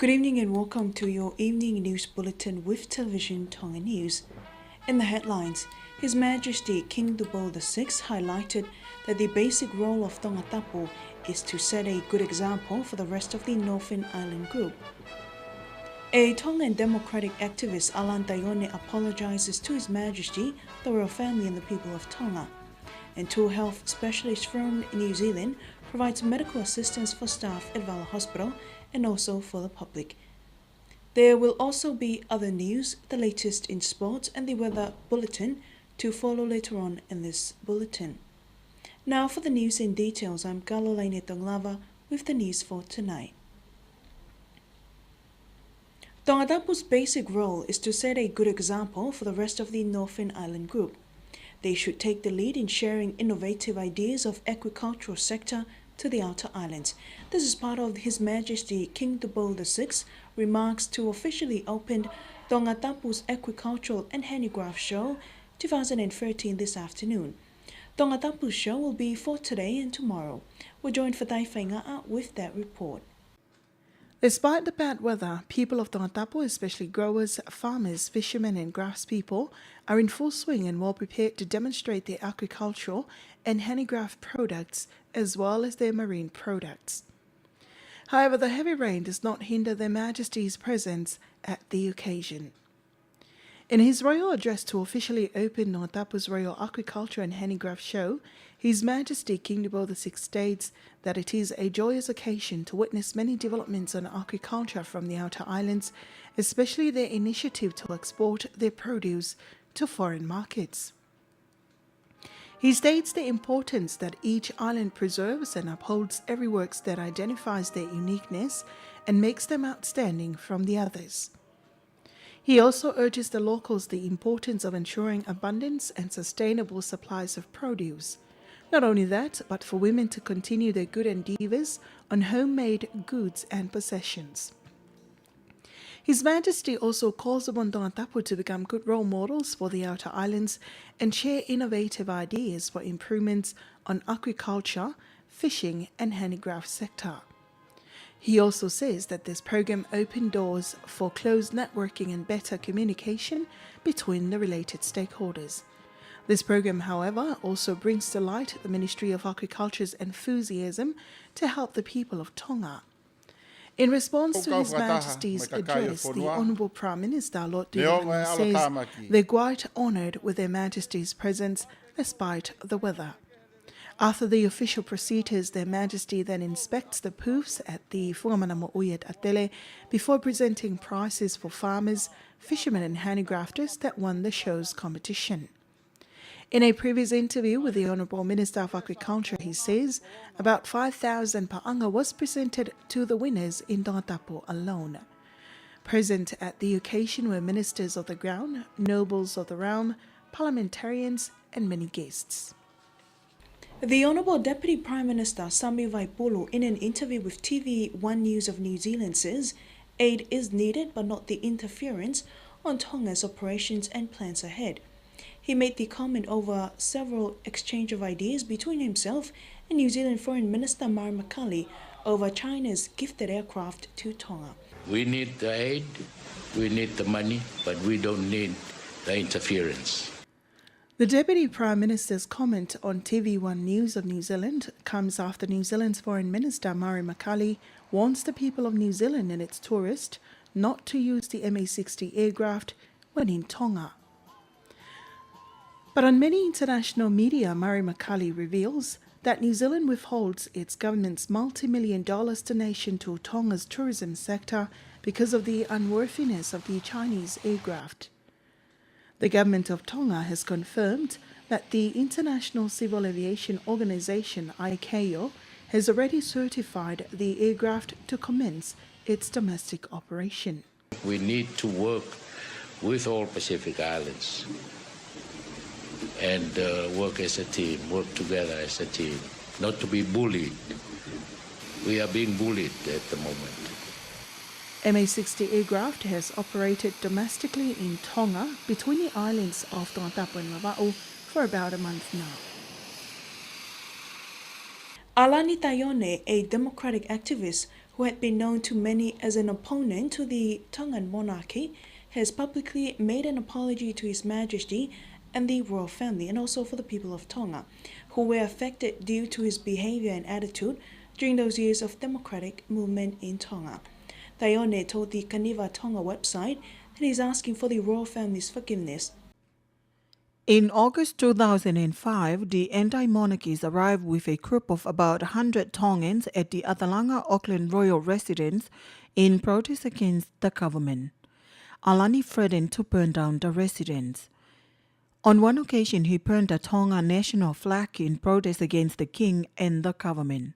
Good evening and welcome to your evening news bulletin with Television Tonga News. In the headlines, His Majesty King Dubal VI highlighted that the basic role of Tongatapu is to set a good example for the rest of the Northern Island group. A Tongan democratic activist, Alan Taione, apologizes to His Majesty, the royal family and the people of Tonga. And two health specialists from New Zealand provides medical assistance for staff at Vala Hospital and also for the public. There will also be other news, the latest in sports and the weather bulletin to follow later on in this bulletin. Now for the news in details, I'm Galolaine Tonglava with the news for tonight. Tongatapu's basic role is to set a good example for the rest of the Northern Island group. They should take the lead in sharing innovative ideas of agricultural sector to the outer islands. This is part of His Majesty King Dubal VI remarks to officially open Tongatapu's Agricultural and Handicraft Show 2013 this afternoon. Tongatapu's show will be for today and tomorrow. We're joined for Taiwhanga'a with that report. Despite the bad weather, people of Tongatapu, especially growers, farmers, fishermen and craftspeople, are in full swing and well prepared to demonstrate their agricultural and handicraft products as well as their marine products. However, the heavy rain does not hinder Their Majesty's presence at the occasion. In his royal address to officially open Tongatapu's Royal Agriculture and Handicraft Show, His Majesty King Dubal VI states that it is a joyous occasion to witness many developments on agriculture from the outer islands, especially their initiative to export their produce to foreign markets. He states the importance that each island preserves and upholds every work that identifies their uniqueness and makes them outstanding from the others. He also urges the locals the importance of ensuring abundance and sustainable supplies of produce. Not only that, but for women to continue their good endeavours on homemade goods and possessions. His Majesty also calls upon Tongatapu to become good role models for the outer islands and share innovative ideas for improvements on agriculture, fishing and handicraft sector. He also says that this program opened doors for close networking and better communication between the related stakeholders. This program, however, also brings to light the Ministry of Agriculture's enthusiasm to help the people of Tonga. In response to His Majesty's address, the Honourable Prime Minister, Lord Dugan, says they're quite honoured with Their Majesty's presence despite the weather. After the official procedures, Their Majesty then inspects the poofs at the Fuamanamo Uyet Atele before presenting prizes for farmers, fishermen and handicrafters that won the show's competition. In a previous interview with the Honourable Minister of Agriculture, he says about 5,000 pa'anga was presented to the winners in Tongatapu alone. Present at the occasion were ministers of the ground, nobles of the realm, parliamentarians and many guests. The Honourable Deputy Prime Minister Sami Vaipulu, in an interview with TV1 News of New Zealand, says aid is needed but not the interference on Tonga's operations and plans ahead. He made the comment over several exchange of ideas between himself and New Zealand Foreign Minister Mari Macaulay over China's gifted aircraft to Tonga. We need the aid, we need the money, but we don't need the interference. The Deputy Prime Minister's comment on TV1 News of New Zealand comes after New Zealand's Foreign Minister Mari Macaulay warns the people of New Zealand and its tourists not to use the MH-60 aircraft when in Tonga. But on many international media, Mari Macaulay reveals that New Zealand withholds its government's multi-million-dollar donation to Tonga's tourism sector because of the unworthiness of the Chinese aircraft. The government of Tonga has confirmed that the International Civil Aviation Organization, ICAO, has already certified the aircraft to commence its domestic operation. We need to work with all Pacific Islands and work as a team, work together as a team, not to be bullied. We are being bullied at the moment. MH-60 aircraft has operated domestically in Tonga between the islands of Tongatapu and Lava'u for about a month now. Alani Taione, a democratic activist who had been known to many as an opponent to the Tongan monarchy, has publicly made an apology to His Majesty and the royal family, and also for the people of Tonga, who were affected due to his behavior and attitude during those years of democratic movement in Tonga. Taione told the Kaniva Tonga website that he's asking for the royal family's forgiveness. In August 2005, the anti-monarchists arrived with a group of about 100 Tongans at the Atalanga Auckland Royal Residence in protest against the government. Alani threatened to burn down the residence. On one occasion, he burned the Tonga national flag in protest against the king and the government.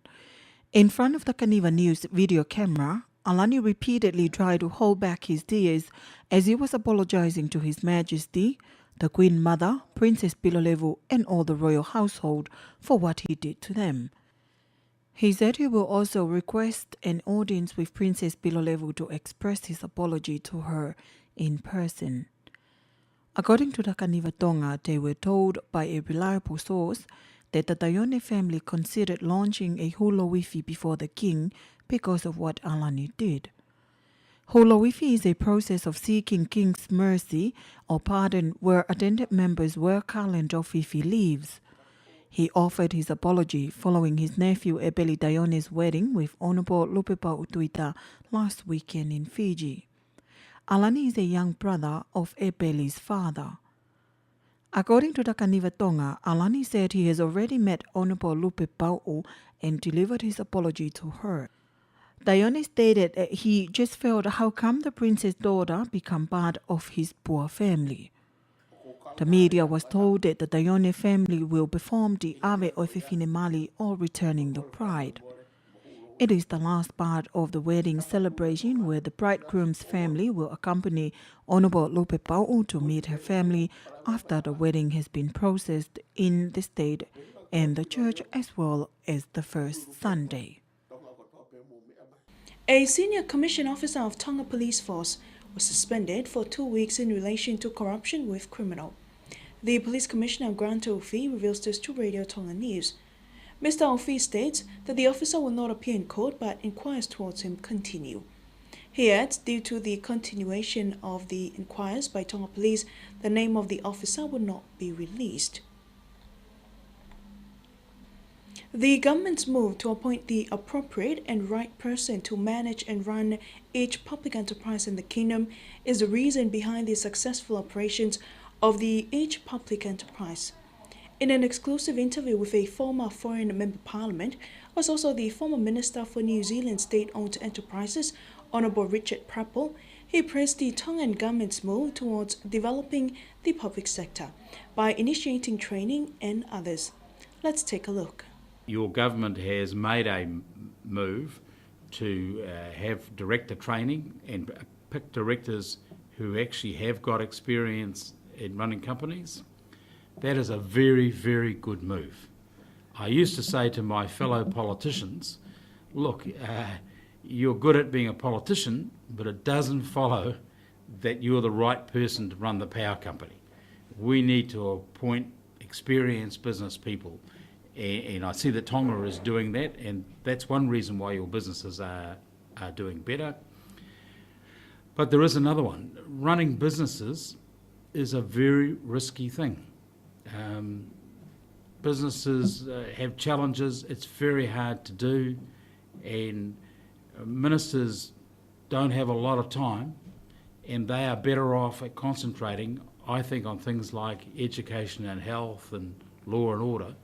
In front of the Kaniva News video camera, Alani repeatedly tried to hold back his tears as he was apologizing to His Majesty, the Queen Mother, Princess Pilolevu, and all the royal household for what he did to them. He said he will also request an audience with Princess Pilolevu to express his apology to her in person. According to the Kaniva Tonga, they were told by a reliable source that the Taione family considered launching a hula wifi before the king because of what Alani did. Hula wifi is a process of seeking king's mercy or pardon where attendant members wear garland of wifi leaves. He offered his apology following his nephew Ebeli Taione's wedding with Honorable Lupepa Utuita last weekend in Fiji. Alani is a young brother of Ebeli's father. According to the Kaniva Tonga, Alani said he has already met Honorable Lupepau and delivered his apology to her. Taione stated that he just felt how come the prince's daughter become part of his poor family. The media was told that the Taione family will perform the Ave Oifefine Mali or returning the bride. It is the last part of the wedding celebration where the bridegroom's family will accompany Honorable Lupepau to meet her family after the wedding has been processed in the state and the church as well as the first Sunday. A senior commission officer of Tonga Police Force was suspended for 2 weeks in relation to corruption with criminal. The Police Commissioner Grant Ofi reveals this to Radio Tonga News. Mr. Ofi states that the officer will not appear in court but inquiries towards him continue. He adds, due to the continuation of the inquiries by Tonga Police, the name of the officer will not be released. The government's move to appoint the appropriate and right person to manage and run each public enterprise in the kingdom is the reason behind the successful operations of each public enterprise. In an exclusive interview with a former foreign member parliament, was also the former Minister for New Zealand State-Owned Enterprises, Honourable Richard Prappel, he praised the Tongan government's move towards developing the public sector by initiating training and others. Let's take a look. Your government has made a move to have director training and pick directors who actually have got experience in running companies. That is a very, very good move. I used to say to my fellow politicians, look, you're good at being a politician, but it doesn't follow that you're the right person to run the power company. We need to appoint experienced business people. And I see that Tonga is doing that, and that's one reason why your businesses are doing better. But there is another one. Running businesses is a very risky thing. Businesses have challenges, it's very hard to do, and ministers don't have a lot of time, and they are better off at concentrating, I think, on things like education and health and law and order.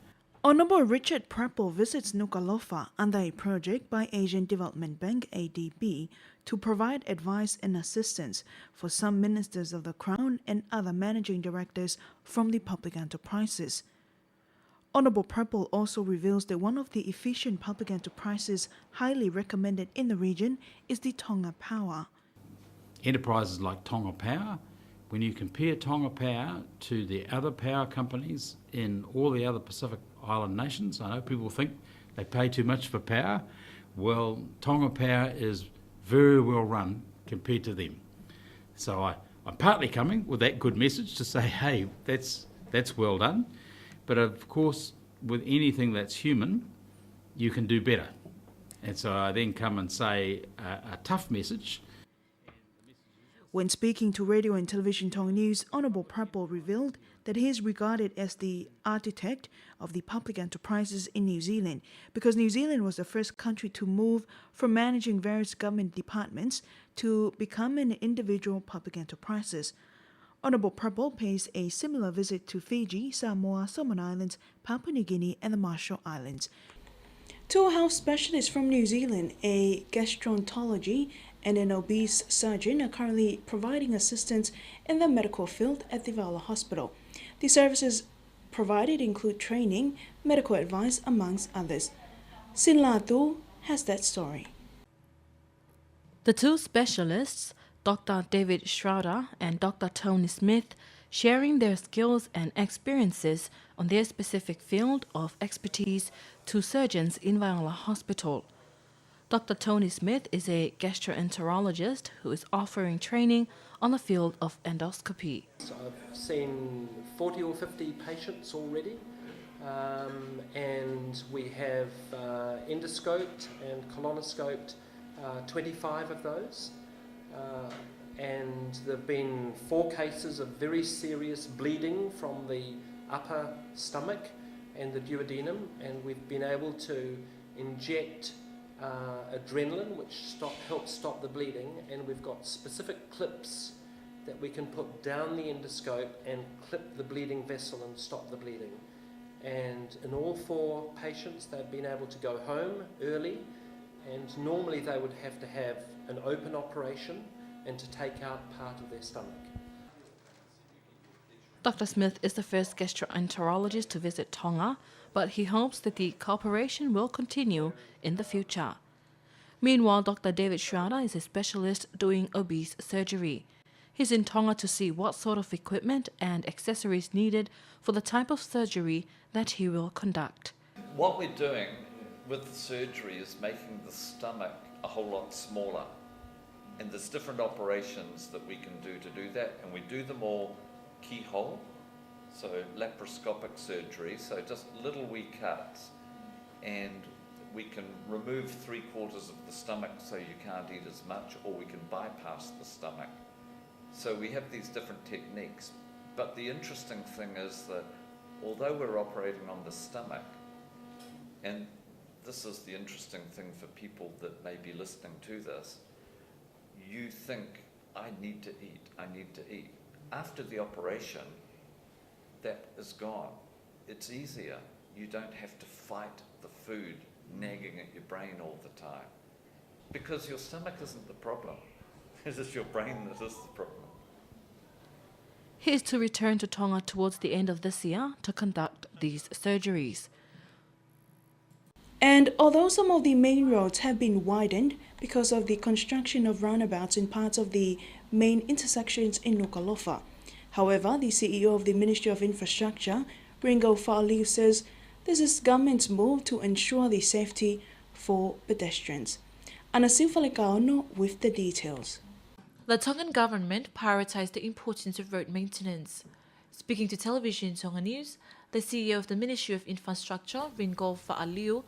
Honourable Richard Prappel visits Nuku'alofa under a project by Asian Development Bank ADB to provide advice and assistance for some ministers of the Crown and other managing directors from the public enterprises. Honourable Prappel also reveals that one of the efficient public enterprises highly recommended in the region is the Tonga Power. Enterprises like Tonga Power, when you compare Tonga Power to the other power companies in all the other Pacific Island nations, I know people think they pay too much for power. Well, Tonga Power is very well run compared to them. So I'm partly coming with that good message to say, hey, that's well done. But of course, with anything that's human, you can do better. And so I then come and say a tough message. When speaking to Radio and Television Tonga News, Honourable Prapo revealed that he is regarded as the architect of the public enterprises in New Zealand because New Zealand was the first country to move from managing various government departments to become an individual public enterprises. Honourable Prapo pays a similar visit to Fiji, Samoa, Solomon Islands, Papua New Guinea and the Marshall Islands. Two health specialists from New Zealand, a gastroenterology and an obese surgeon, are currently providing assistance in the medical field at the Vaula Hospital. The services provided include training, medical advice, amongst others. Sin Latu has that story. The two specialists, Dr. David Schroeder and Dr. Tony Smith, sharing their skills and experiences on their specific field of expertise to surgeons in Vaula Hospital. Dr. Tony Smith is a gastroenterologist who is offering training on the field of endoscopy. So I've seen 40 or 50 patients already, and we have endoscoped and colonoscoped 25 of those. And there have been 4 cases of very serious bleeding from the upper stomach and the duodenum, and we've been able to inject adrenaline, which helps stop the bleeding, and we've got specific clips that we can put down the endoscope and clip the bleeding vessel and stop the bleeding. And in all 4 patients, they've been able to go home early, and normally they would have to have an open operation and to take out part of their stomach. Dr. Smith is the first gastroenterologist to visit Tonga, but he hopes that the cooperation will continue in the future. Meanwhile, Dr. David Schroeder is a specialist doing obese surgery. He's in Tonga to see what sort of equipment and accessories needed for the type of surgery that he will conduct. What we're doing with the surgery is making the stomach a whole lot smaller. And there's different operations that we can do to do that, and we do them all keyhole, so laparoscopic surgery, so just little wee cuts, and we can remove 3/4 of the stomach so you can't eat as much, or we can bypass the stomach. So we have these different techniques, but the interesting thing is that although we're operating on the stomach, and this is the interesting thing for people that may be listening to this, you think, I need to eat. After the operation, that is gone. It's easier. You don't have to fight the food nagging at your brain all the time. Because your stomach isn't the problem. It is your brain that is the problem. He is to return to Tonga towards the end of this year to conduct these surgeries. And although some of the main roads have been widened because of the construction of roundabouts in parts of the main intersections in Nuku'alofa, however, the CEO of the Ministry of Infrastructure, Ringo Fa'aliu, says this is government's move to ensure the safety for pedestrians. Anasil Falekaono with the details. The Tongan government prioritised the importance of road maintenance. Speaking to Television Tonga News, the CEO of the Ministry of Infrastructure, Ringo Fa'aliu,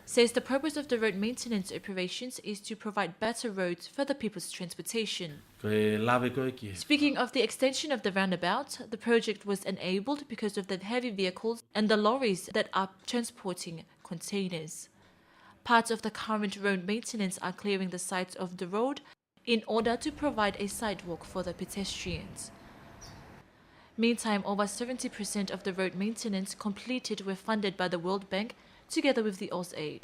says the purpose of the road maintenance operations is to provide better roads for the people's transportation. Speaking of the extension of the roundabout, the project was enabled because of the heavy vehicles and the lorries that are transporting containers. Parts of the current road maintenance are clearing the sides of the road in order to provide a sidewalk for the pedestrians. Meantime, over 70% of the road maintenance completed were funded by the World Bank together with the AusAid.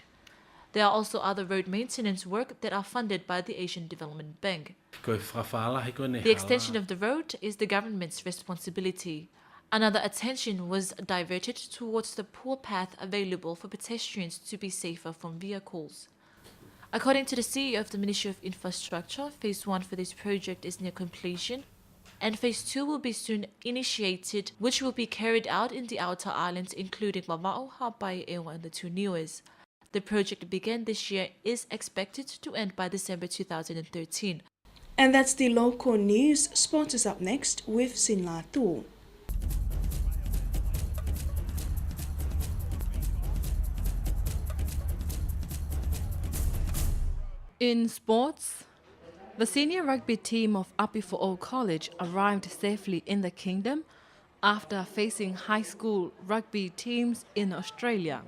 There are also other road maintenance work that are funded by the Asian Development Bank. The extension of the road is the government's responsibility. Another attention was diverted towards the poor path available for pedestrians to be safer from vehicles. According to the CEO of the Ministry of Infrastructure, Phase 1 for this project is near completion, and Phase 2 will be soon initiated, which will be carried out in the outer islands, including Vava'o, Hawaii, Ewa, and the two Niues. The project began this year is expected to end by December 2013. And that's the local news. Sports is up next with Sin Latu. In sports, the senior rugby team of Api4O College arrived safely in the kingdom after facing high school rugby teams in Australia.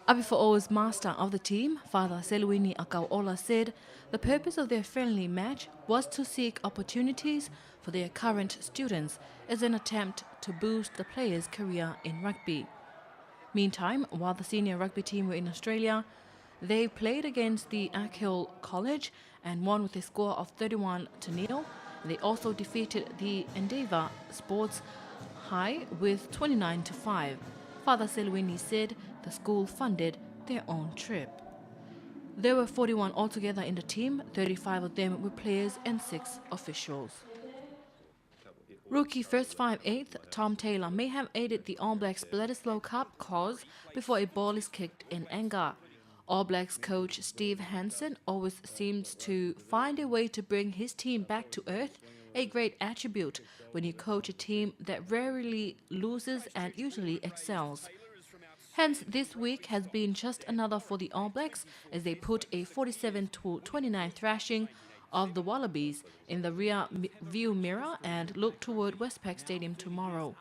Api4O's master of the team, Father Selwini Akauola, said the purpose of their friendly match was to seek opportunities for their current students as an attempt to boost the players' career in rugby. Meantime, while the senior rugby team were in Australia, they played against the Achill College and won with a score of 31-0. They also defeated the Endeavour Sports High with 29-5. Father Selwini said the school funded their own trip. There were 41 altogether in the team, 35 of them were players and 6 officials. Rookie first 5/8 Tom Taylor may have aided the All Blacks Bledisloe Cup cause before a ball is kicked in anger. All Blacks coach Steve Hansen always seems to find a way to bring his team back to earth, a great attribute when you coach a team that rarely loses and usually excels. Hence, this week has been just another for the All Blacks as they put a 47-29 thrashing of the Wallabies in the rear view mirror and look toward Westpac Stadium tomorrow.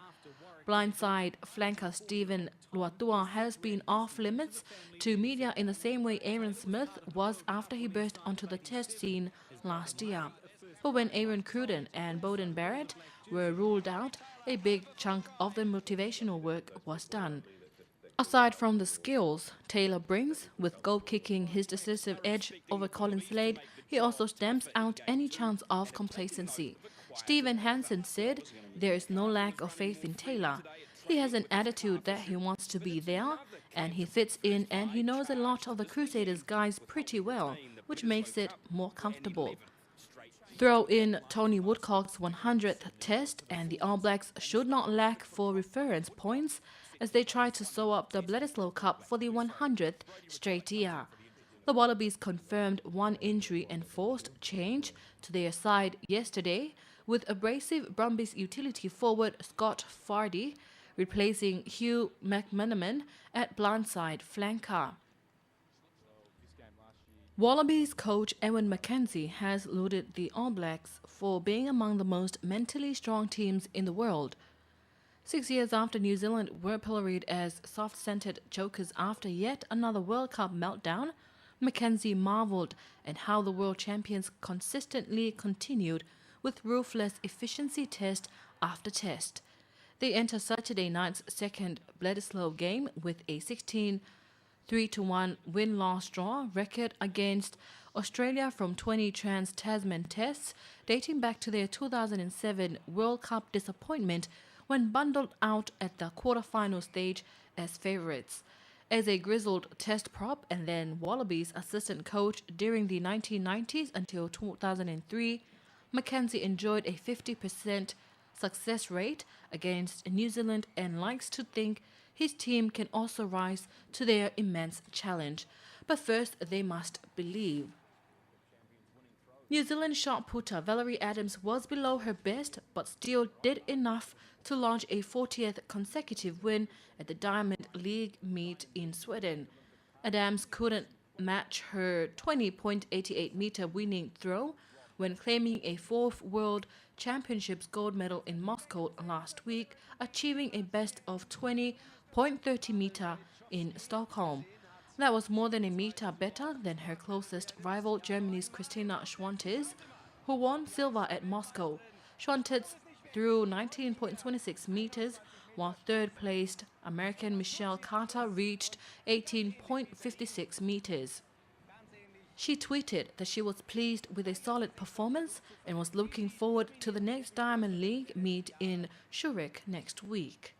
Blindside flanker Stephen Luatua has been off limits to media in the same way Aaron Smith was after he burst onto the test scene last year. But when Aaron Cruden and Bowden Barrett were ruled out, a big chunk of the motivational work was done. Aside from the skills Taylor brings, with goal kicking his decisive edge over Colin Slade, he also stamps out any chance of complacency. Stephen Hansen said there is no lack of faith in Taylor. He has an attitude that he wants to be there, and he fits in, and he knows a lot of the Crusaders guys pretty well, which makes it more comfortable. Throw in Tony Woodcock's 100th test, and the All Blacks should not lack for reference points as they try to sew up the Bledisloe Cup for the 100th straight year. The Wallabies confirmed one injury and forced change to their side yesterday, with abrasive Brumbies utility forward Scott Fardy replacing Hugh McManaman at blindside flanker. Wallabies coach Ewan McKenzie has lauded the All Blacks for being among the most mentally strong teams in the world. 6 years after New Zealand were pilloried as soft-centered jokers after yet another World Cup meltdown, McKenzie marvelled at how the world champions consistently continued with ruthless efficiency test after test. They enter Saturday night's second Bledisloe game with a 16-3-1 win-loss draw record against Australia from 20 Trans-Tasman tests dating back to their 2007 World Cup disappointment when bundled out at the quarter-final stage as favourites. As a grizzled test prop and then Wallabies assistant coach during the 1990s until 2003, McKenzie enjoyed a 50% success rate against New Zealand and likes to think his team can also rise to their immense challenge. But first, they must believe. New Zealand shot putter Valerie Adams was below her best but still did enough to launch a 40th consecutive win at the Diamond League meet in Sweden. Adams couldn't match her 20.88-meter winning throw when claiming a 4th World Championships gold medal in Moscow last week, achieving a best of 20.30-meter in Stockholm. That was more than a meter better than her closest rival, Germany's Christina Schwantes, who won silver at Moscow. Schwantes threw 19.26 meters, while third-placed American Michelle Carter reached 18.56 meters. She tweeted that she was pleased with a solid performance and was looking forward to the next Diamond League meet in Zurich next week.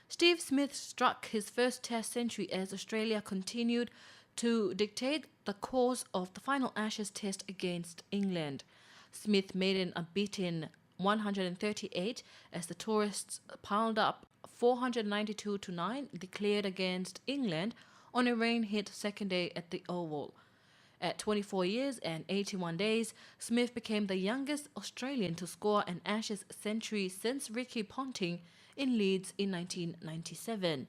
Steve Smith struck his first Test century as Australia continued to dictate the course of the final Ashes Test against England. Smith made an unbeaten 138 as the tourists piled up 492-9 declared against England on a rain-hit second day at the Oval. At 24 years and 81 days, Smith became the youngest Australian to score an Ashes century since Ricky Ponting in Leeds in 1997.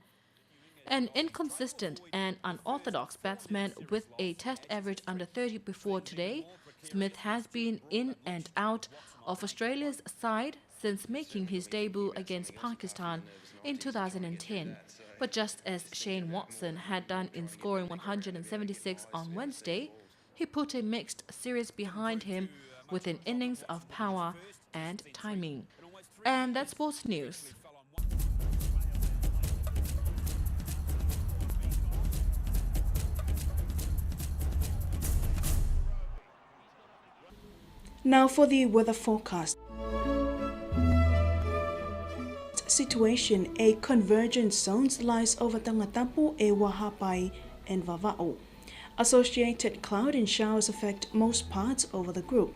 An inconsistent and unorthodox batsman with a test average under 30 before today, Smith has been in and out of Australia's side since making his debut against Pakistan in 2010. But just as Shane Watson had done in scoring 176 on Wednesday, he put a mixed series behind him with an innings of power and timing. And that's sports news. Now for the weather forecast. Situation: a convergence zone lies over Tangatapu, Wahapai, and Vava'o. Associated cloud and showers affect most parts over the group.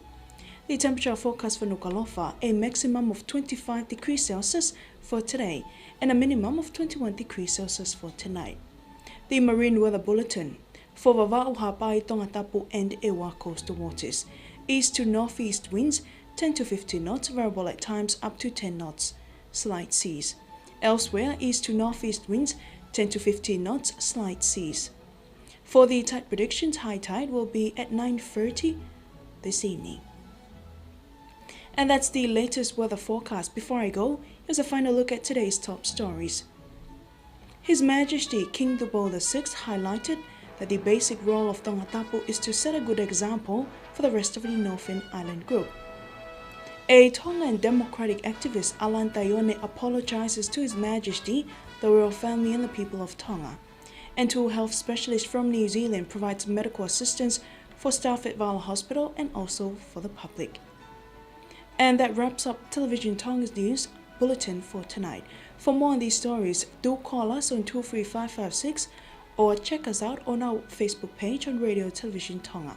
The temperature forecast for Nuku'alofa: a maximum of 25 degrees Celsius for today and a minimum of 21 degrees Celsius for tonight. The marine weather bulletin: for Vava'o, Hapai, Tongatapu, and Ewa coastal waters. East to northeast winds 10 to 15 knots, variable at times up to 10 knots. Slight seas. Elsewhere, east to northeast winds 10 to 15 knots, slight seas. For the tide predictions, high tide will be at 9:30 this evening. And that's the latest weather forecast. Before I go, here's a final look at today's top stories. His Majesty King Dubo VI highlighted that the basic role of Tongatapu is to set a good example for the rest of the Northern Island group. A Tongan democratic activist, Alan Taione, apologizes to His Majesty, the royal family and the people of Tonga. And two health specialists from New Zealand provides medical assistance for staff at Vala Hospital and also for the public. And that wraps up Television Tonga's news bulletin for tonight. For more on these stories, do call us on 23556 or check us out on our Facebook page on Radio Television Tonga.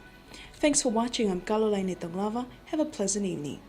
Thanks for watching. I'm Kalolaine Tonglava. Have a pleasant evening.